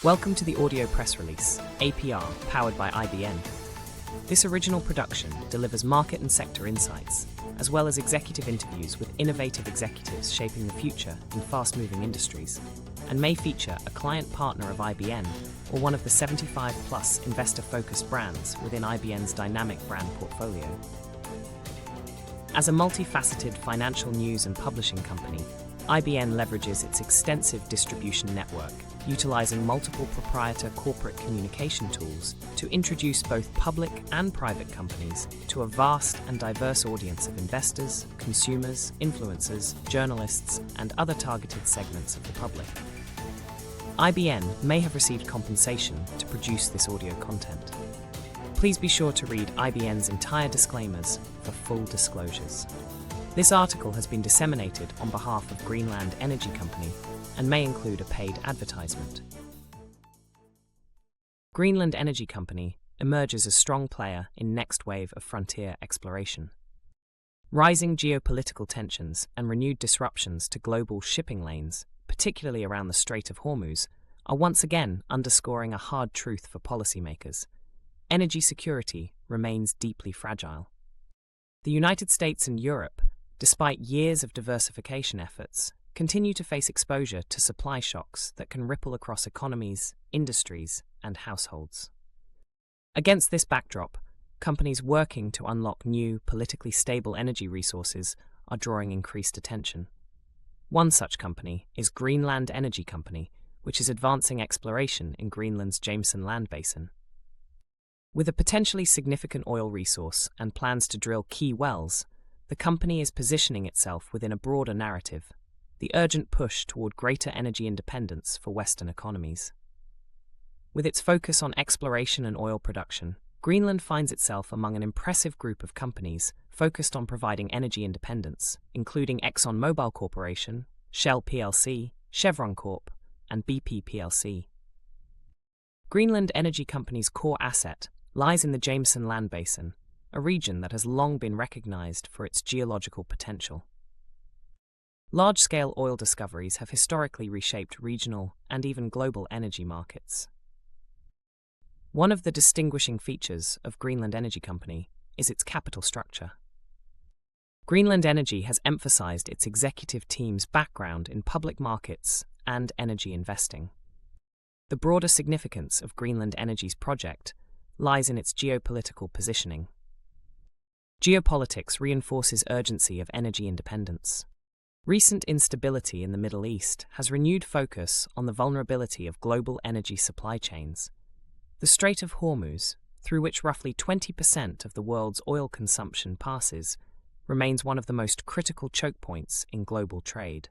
Welcome to the audio press release, APR, powered by IBN. This original production delivers market and sector insights, as well as executive interviews with innovative executives shaping the future in fast-moving industries, and may feature a client partner of IBN or one of the 75-plus investor-focused brands within IBN's dynamic brand portfolio. As a multifaceted financial news and publishing company, IBN leverages its extensive distribution network, utilizing multiple proprietary corporate communication tools to introduce both public and private companies to a vast and diverse audience of investors, consumers, influencers, journalists, and other targeted segments of the public. IBN may have received compensation to produce this audio content. Please be sure to read IBN's entire disclaimers for full disclosures. This article has been disseminated on behalf of Greenland Energy Company and may include a paid advertisement. Greenland Energy Company emerges as a strong player in next wave of frontier exploration. Rising geopolitical tensions and renewed disruptions to global shipping lanes, particularly around the Strait of Hormuz, are once again underscoring a hard truth for policymakers. Energy security remains deeply fragile. The United States and Europe, despite years of diversification efforts, continue to face exposure to supply shocks that can ripple across economies, industries, and households. Against this backdrop, companies working to unlock new, politically stable energy resources are drawing increased attention. One such company is Greenland Energy Company, which is advancing exploration in Greenland's Jameson land basin. With a potentially significant oil resource and plans to drill key wells, the company is positioning itself within a broader narrative, the urgent push toward greater energy independence for Western economies. With its focus on exploration and oil production, Greenland finds itself among an impressive group of companies focused on providing energy independence, including Exxon Mobile Corporation, SHEL PLC, Chevron Corp, and BP PLC. Greenland Energy Company's core asset lies in the Jameson land basin, a region that has long been recognized for its geological potential. Large-scale oil discoveries have historically reshaped regional and even global energy markets. One of the distinguishing features of Greenland Energy Company is its capital structure. Greenland Energy has emphasized its executive team's background in public markets and energy investing. The broader significance of Greenland Energy's project lies in its geopolitical positioning. Geopolitics reinforces urgency of energy independence. Recent instability in the Middle East has renewed focus on the vulnerability of global energy supply chains. The Strait of Hormuz, through which roughly 20% of the world's oil consumption passes, remains one of the most critical choke points in global trade.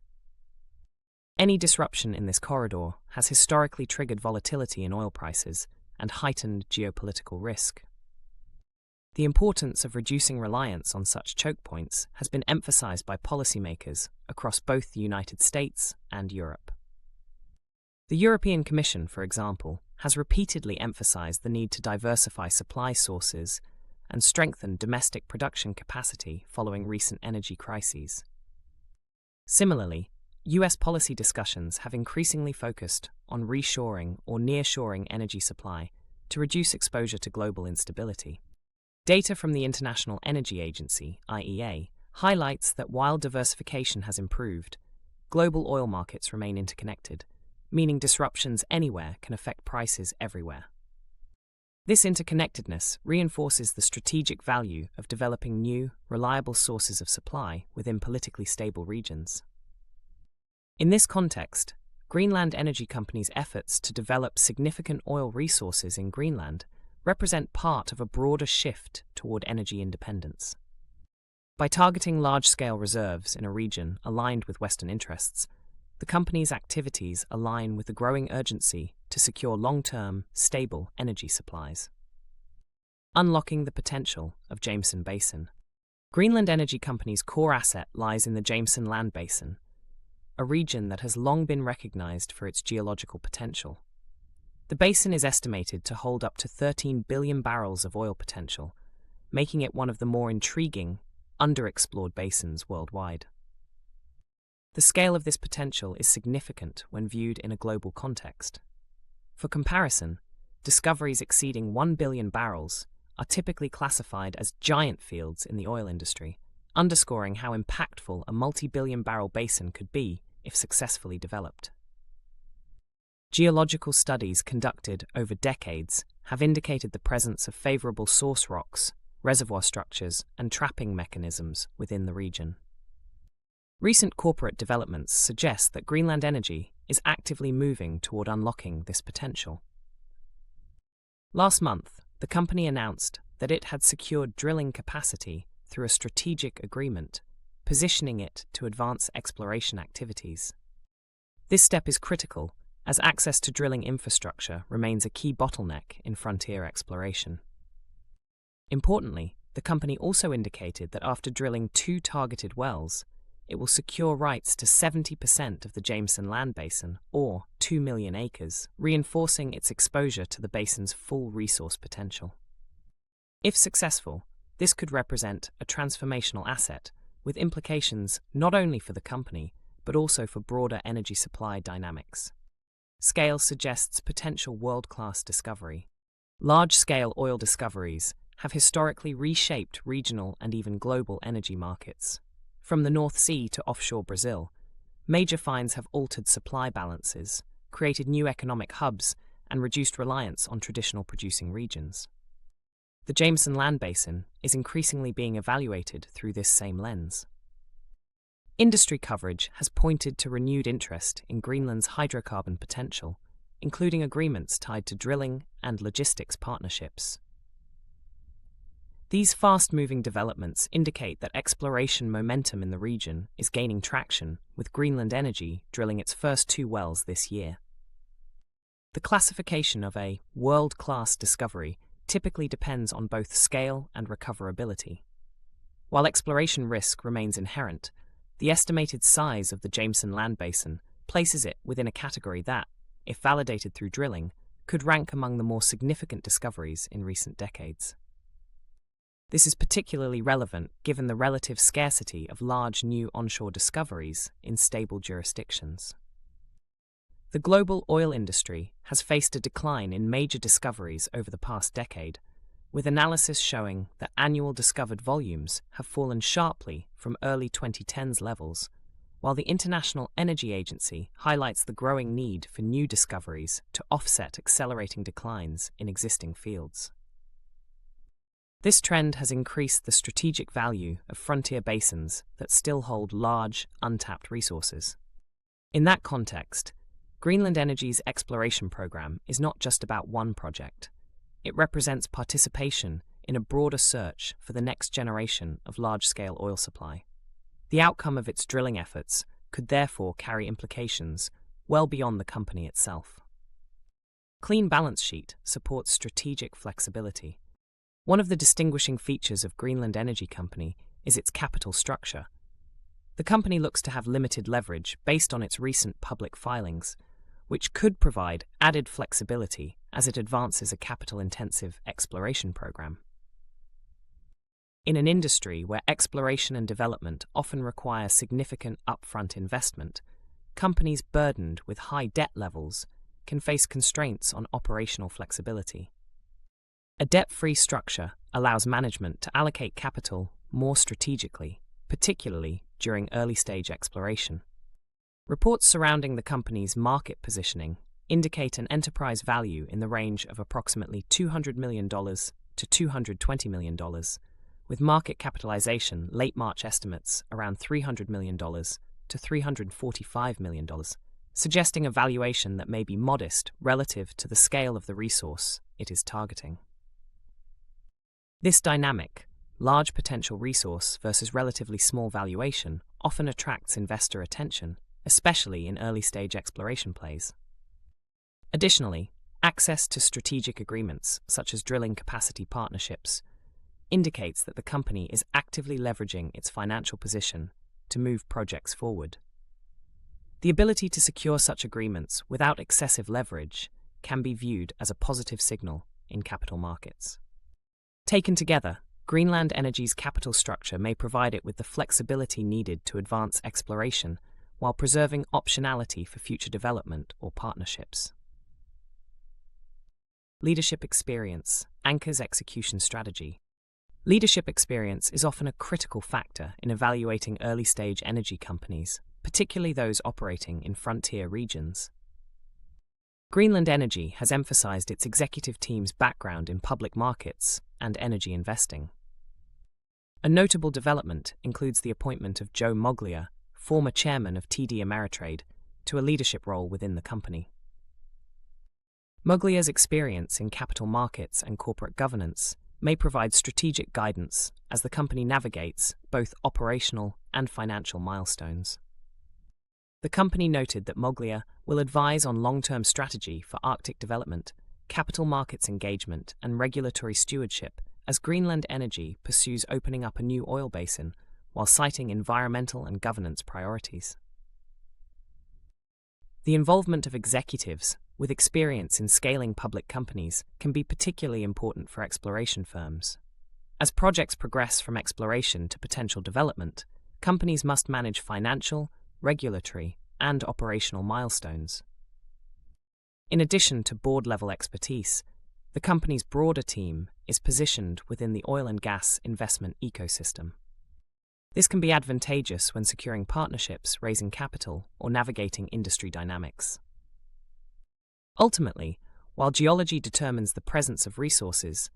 Any disruption in this corridor has historically triggered volatility in oil prices and heightened geopolitical risk. The importance of reducing reliance on such choke points has been emphasized by policymakers across both the United States and Europe. The European Commission, for example, has repeatedly emphasized the need to diversify supply sources and strengthen domestic production capacity following recent energy crises. Similarly, US policy discussions have increasingly focused on reshoring or nearshoring energy supply to reduce exposure to global instability. Data from the International Energy Agency, IEA, highlights that while diversification has improved, global oil markets remain interconnected, meaning disruptions anywhere can affect prices everywhere. This interconnectedness reinforces the strategic value of developing new, reliable sources of supply within politically stable regions. In this context, Greenland Energy Company's efforts to develop significant oil resources in Greenland represent part of a broader shift toward energy independence. By targeting large-scale reserves in a region aligned with Western interests, the company's activities align with the growing urgency to secure long-term, stable energy supplies. Unlocking the potential of Jameson Basin. Greenland Energy Company's core asset lies in the Jameson land basin, a region that has long been recognized for its geological potential. The basin is estimated to hold up to 13 billion barrels of oil potential, making it one of the more intriguing, underexplored basins worldwide. The scale of this potential is significant when viewed in a global context. For comparison, discoveries exceeding 1 billion barrels are typically classified as giant fields in the oil industry, underscoring how impactful a multi-billion-barrel basin could be if successfully developed. Geological studies conducted over decades have indicated the presence of favorable source rocks, reservoir structures, and trapping mechanisms within the region. Recent corporate developments suggest that Greenland Energy is actively moving toward unlocking this potential. Last month, the company announced that it had secured drilling capacity through a strategic agreement, positioning it to advance exploration activities. This step is critical, as access to drilling infrastructure remains a key bottleneck in frontier exploration. Importantly, the company also indicated that after drilling 2 targeted wells, it will secure rights to 70% of the Jameson land basin, or 2 million acres, reinforcing its exposure to the basin's full resource potential. If successful, this could represent a transformational asset, with implications not only for the company, but also for broader energy supply dynamics. Scale suggests potential world-class discovery. Large-scale oil discoveries have historically reshaped regional and even global energy markets. From the North Sea to offshore Brazil, major finds have altered supply balances, created new economic hubs, and reduced reliance on traditional producing regions. The Jameson land basin is increasingly being evaluated through this same lens. Industry coverage has pointed to renewed interest in Greenland's hydrocarbon potential, including agreements tied to drilling and logistics partnerships. These fast-moving developments indicate that exploration momentum in the region is gaining traction, with Greenland Energy drilling its first 2 wells this year. The classification of a world-class discovery typically depends on both scale and recoverability. While exploration risk remains inherent, the estimated size of the Jameson land basin places it within a category that, if validated through drilling, could rank among the more significant discoveries in recent decades. This is particularly relevant given the relative scarcity of large new onshore discoveries in stable jurisdictions. The global oil industry has faced a decline in major discoveries over the past decade, with analysis showing that annual discovered volumes have fallen sharply from early 2010s levels, while the International Energy Agency highlights the growing need for new discoveries to offset accelerating declines in existing fields. This trend has increased the strategic value of frontier basins that still hold large, untapped resources. In that context, Greenland Energy's exploration program is not just about one project. It represents participation in a broader search for the next generation of large-scale oil supply. The outcome of its drilling efforts could therefore carry implications well beyond the company itself. Clean balance sheet supports strategic flexibility. One of the distinguishing features of Greenland Energy Company is its capital structure. The company looks to have limited leverage based on its recent public filings, which could provide added flexibility as it advances a capital-intensive exploration program. In an industry where exploration and development often require significant upfront investment, companies burdened with high debt levels can face constraints on operational flexibility. A debt-free structure allows management to allocate capital more strategically, particularly during early-stage exploration. Reports surrounding the company's market positioning indicate an enterprise value in the range of approximately $200 million to $220 million, with market capitalization late March estimates around $300 million to $345 million, suggesting a valuation that may be modest relative to the scale of the resource it is targeting. This dynamic, large potential resource versus relatively small valuation, often attracts investor attention, especially in early-stage exploration plays. Additionally, access to strategic agreements, such as drilling capacity partnerships, indicates that the company is actively leveraging its financial position to move projects forward. The ability to secure such agreements without excessive leverage can be viewed as a positive signal in capital markets. Taken together, Greenland Energy's capital structure may provide it with the flexibility needed to advance exploration while preserving optionality for future development or partnerships. leadership experience anchors execution strategy. Leadership experience is often a critical factor in evaluating early-stage energy companies, particularly those operating in frontier regions. Greenland Energy has emphasized its executive team's background in public markets and energy investing. A notable development includes the appointment of Joe Moglia, former chairman of TD Ameritrade, to a leadership role within the company. Moglia's experience in capital markets and corporate governance may provide strategic guidance as the company navigates both operational and financial milestones. The company noted that Moglia will advise on long-term strategy for Arctic development, capital markets engagement, and regulatory stewardship as Greenland Energy pursues opening up a new oil basin while citing environmental and governance priorities. The involvement of executives with experience in scaling public companies can be particularly important for exploration firms. As projects progress from exploration to potential development, companies must manage financial, regulatory, and operational milestones. In addition to board-level expertise, the company's broader team is positioned within the oil and gas investment ecosystem. This can be advantageous when securing partnerships, raising capital, or navigating industry dynamics. Ultimately, while geology determines the presence of resources,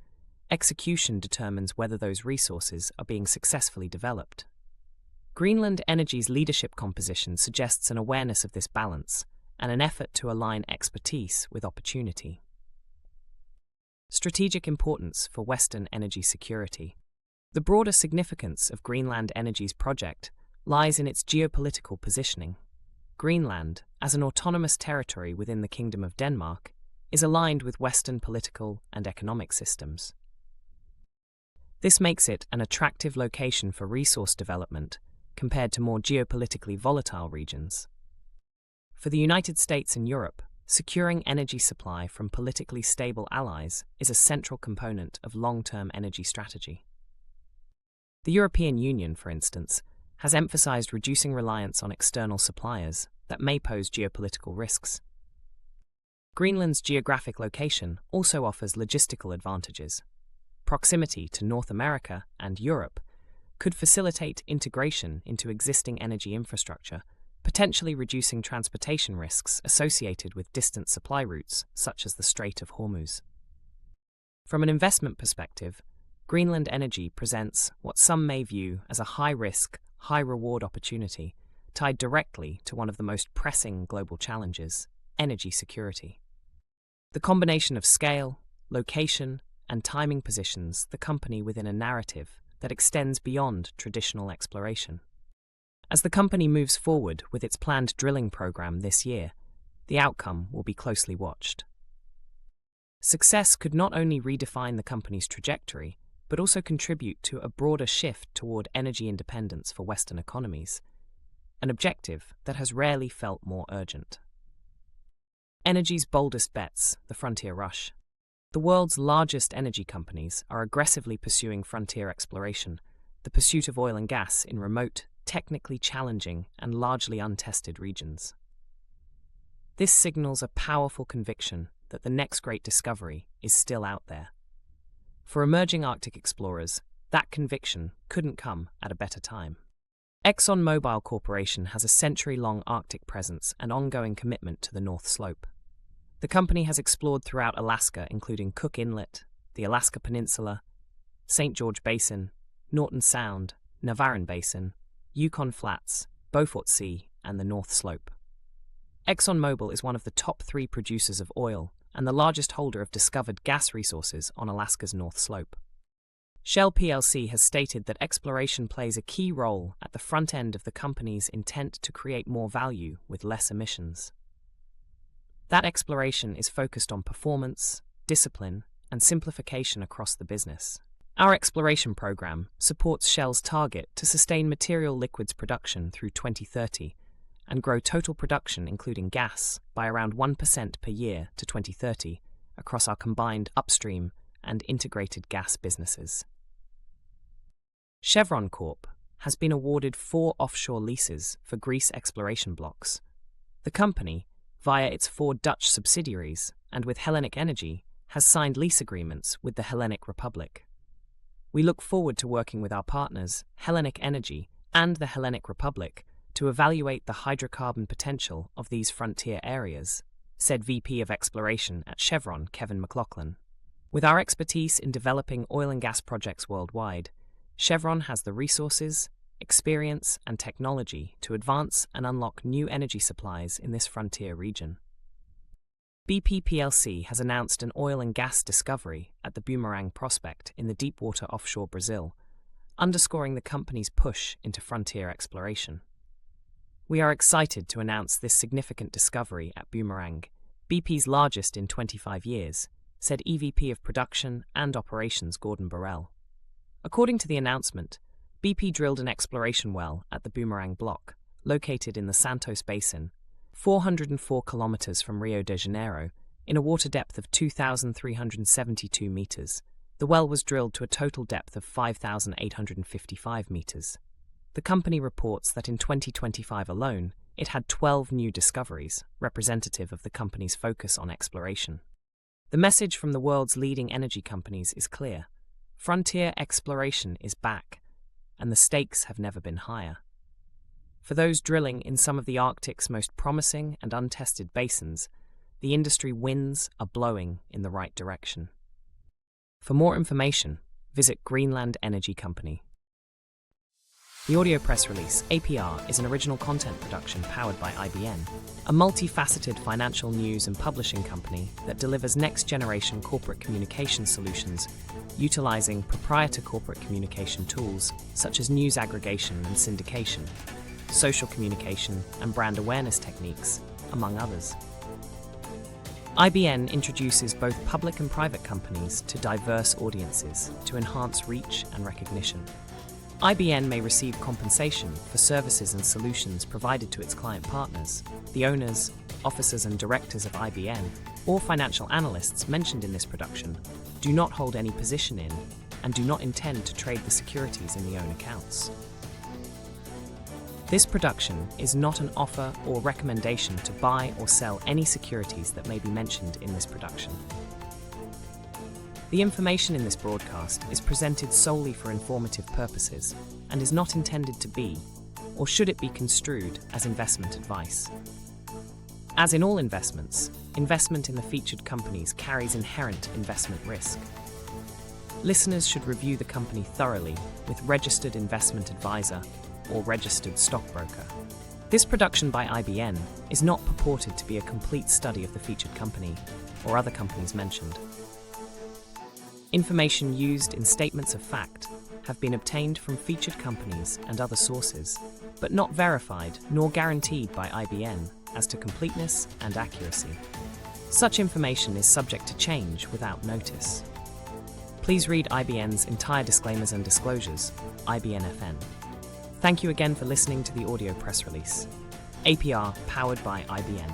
execution determines whether those resources are being successfully developed. Greenland Energy's leadership composition suggests an awareness of this balance and an effort to align expertise with opportunity. Strategic importance for Western energy security. The broader significance of Greenland Energy's project lies in its geopolitical positioning. Greenland, as an autonomous territory within the Kingdom of Denmark, is aligned with Western political and economic systems. This makes it an attractive location for resource development compared to more geopolitically volatile regions. For the United States and Europe, securing energy supply from politically stable allies is a central component of long-term energy strategy. The European Union, for instance, has emphasized reducing reliance on external suppliers that may pose geopolitical risks. Greenland's geographic location also offers logistical advantages. Proximity to North America and Europe could facilitate integration into existing energy infrastructure, potentially reducing transportation risks associated with distant supply routes such as the Strait of Hormuz. From an investment perspective, Greenland Energy presents what some may view as a high-risk, high-reward opportunity tied directly to one of the most pressing global challenges, energy security. The combination of scale, location, and timing positions the company within a narrative that extends beyond traditional exploration. As the company moves forward with its planned drilling program this year, the outcome will be closely watched. Success could not only redefine the company's trajectory, but also contribute to a broader shift toward energy independence for Western economies, an objective that has rarely felt more urgent. Energy's boldest bets, the frontier rush. The world's largest energy companies are aggressively pursuing frontier exploration, the pursuit of oil and gas in remote, technically challenging, and largely untested regions. This signals a powerful conviction that the next great discovery is still out there. For emerging Arctic explorers, that conviction couldn't come at a better time. Exxon Mobile Corporation has a century-long Arctic presence and ongoing commitment to the North Slope. The company has explored throughout Alaska, including Cook Inlet, the Alaska Peninsula, St. George Basin, Norton Sound, Navarin Basin, Yukon Flats, Beaufort Sea, and the North Slope. ExxonMobil is one of the top 3 producers of oil and the largest holder of discovered gas resources on Alaska's North Slope. SHEL PLC has stated that exploration plays a key role at the front end of the company's intent to create more value with less emissions. That exploration is focused on performance, discipline, and simplification across the business. Our exploration program supports Shell's target to sustain material liquids production through 2030 and grow total production, including gas, by around 1% per year to 2030 across our combined upstream and integrated gas businesses. Chevron Corp has been awarded 4 offshore leases for Greece exploration blocks. The company, via its 4 Dutch subsidiaries and with Hellenic Energy, has signed lease agreements with the Hellenic Republic. We look forward to working with our partners, Hellenic Energy and the Hellenic Republic, to evaluate the hydrocarbon potential of these frontier areas, said VP of Exploration at Chevron, Kevin McLaughlin. With our expertise in developing oil and gas projects worldwide, Chevron has the resources, experience, and technology to advance and unlock new energy supplies in this frontier region. BP PLC has announced an oil and gas discovery at the Boomerang prospect in the deepwater offshore Brazil, underscoring the company's push into frontier exploration. We are excited to announce this significant discovery at Boomerang, BP's largest in 25 years, said EVP of Production and Operations Gordon Burrell. According to the announcement, BP drilled an exploration well at the Boomerang block, located in the Santos Basin, 404 kilometers from Rio de Janeiro, in a water depth of 2,372 meters. The well was drilled to a total depth of 5,855 meters. The company reports that in 2025 alone, it had 12 new discoveries, representative of the company's focus on exploration. The message from the world's leading energy companies is clear. Frontier exploration is back, and the stakes have never been higher. For those drilling in some of the Arctic's most promising and untested basins, the industry winds are blowing in the right direction. For more information, visit Greenland Energy Company. The audio press release, APR, is an original content production powered by IBN, a multifaceted financial news and publishing company that delivers next-generation corporate communication solutions utilizing proprietary corporate communication tools such as news aggregation and syndication, social communication and brand awareness techniques, among others. IBN introduces both public and private companies to diverse audiences to enhance reach and recognition. IBN may receive compensation for services and solutions provided to its client partners, the owners, officers and directors of IBN, or financial analysts mentioned in this production do not hold any position in and do not intend to trade the securities in the own accounts. This production is not an offer or recommendation to buy or sell any securities that may be mentioned in this production. The information in this broadcast is presented solely for informative purposes and is not intended to be, or should it be construed as investment advice. As in all investments, investment in the featured companies carries inherent investment risk. Listeners should review the company thoroughly with registered investment advisor or registered stockbroker. This production by IBN is not purported to be a complete study of the featured company or other companies mentioned. Information used in statements of fact have been obtained from featured companies and other sources, but not verified nor guaranteed by IBN as to completeness and accuracy. Such information is subject to change without notice. Please read IBN's entire disclaimers and disclosures, IBN-FN. Thank you again for listening to the audio press release. APR powered by IBN.